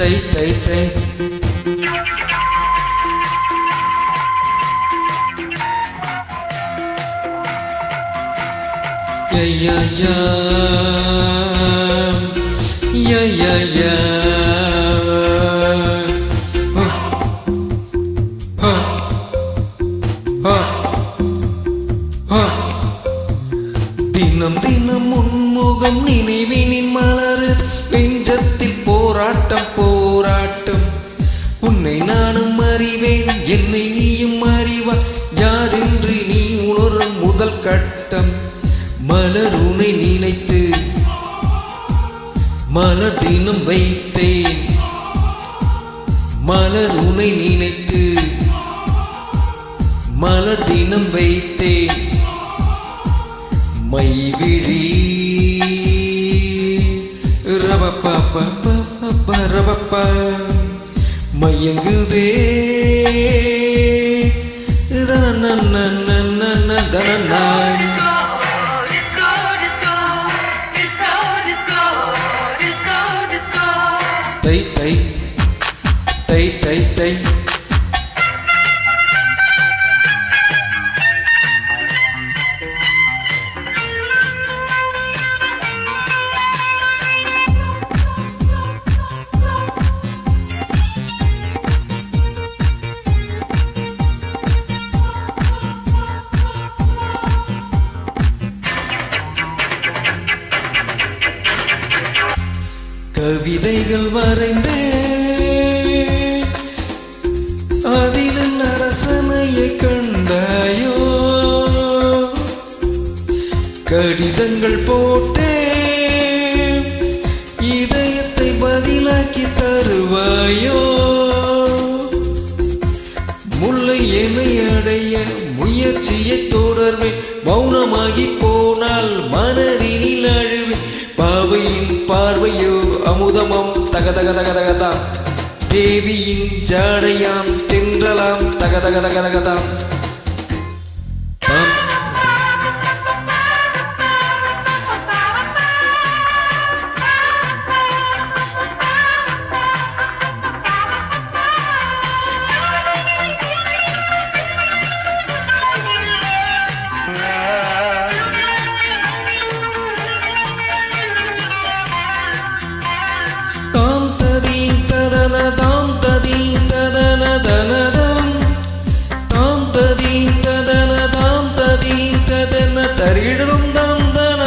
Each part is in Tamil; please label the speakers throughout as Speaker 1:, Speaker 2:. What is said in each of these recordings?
Speaker 1: தை தை தை யா யா யா யா யா தினம் தினம் உன்முகம் நினைவினின் மலரு நெஞ்சத்தில் போராட்டம் போராட்டம் உன்னை நானும் அறிவேன் என்னை நீயும் அறிவா யார் என்று நீ உணரும் முதல் கட்டம் மலர் உன்னை நினைத்து மலர் தினம் வைத்தேன் மலர் உன்னை நினைத்து மலர் தினம் வைத்தேன் மைவிழி ரபப்ப ரபப்ப மயங்குதே தனநாய் தை தை தை தை தை கவிதைகள் வரைந்தே அதில் அரசனையை கண்டாயோ கடிதங்கள் போட்டே இதயத்தை பதிலாக்கி தருவாயோ முல்லை என்னை அடைய முயற்சியை தொடர்வேன் மௌனமாகி போனால் மனதினில் அழுவேன் பாவையின் பார்வையோ அமுதமாம் தக தக தக தகதாம் தேவியின் ஜாடையாம் தென்றலாம் தக தக தக தகதாம் தாம் ததி ததன தனதம் தாம் ததி ததன தாம் ததி ததன தரிடும் தம் தன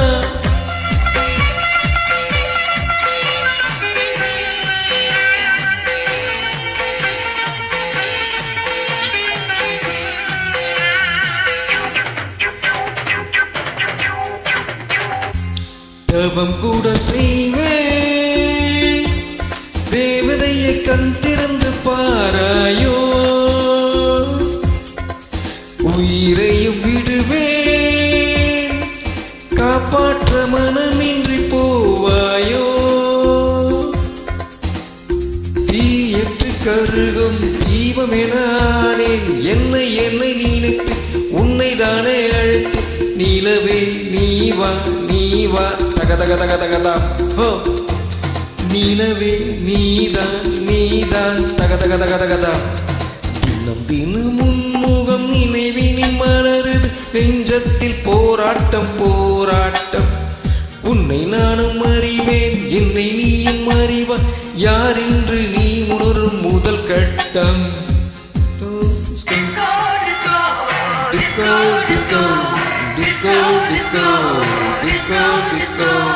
Speaker 1: தவம் கூட செய்வேன் தேவதையை கண் திறந்து பாராயோ உயிரையும் விடுவேன் காப்பாற்ற மனமின்றி போவாயோ தீயற்று கருகும் தீபம் எனானேன் என்னை என்னை நினைத்து உன்னை தானே அழைத்து நீலவே நீவா நீவா தக தக தக தகதாம் ஹோ நீலவே நீதான் நீதான் தக தக தக தகதாம் தினம் தினம் உன்முகம் நினைவினில் மலருது நெஞ்சத்தில் போராட்டம் போராட்டம் உன்னை நானும் அறிவேன் என்னை நீயும் அறிவா யார் என்று நீ உணரும் முதல் கட்டம் disco disco disco disco disco disco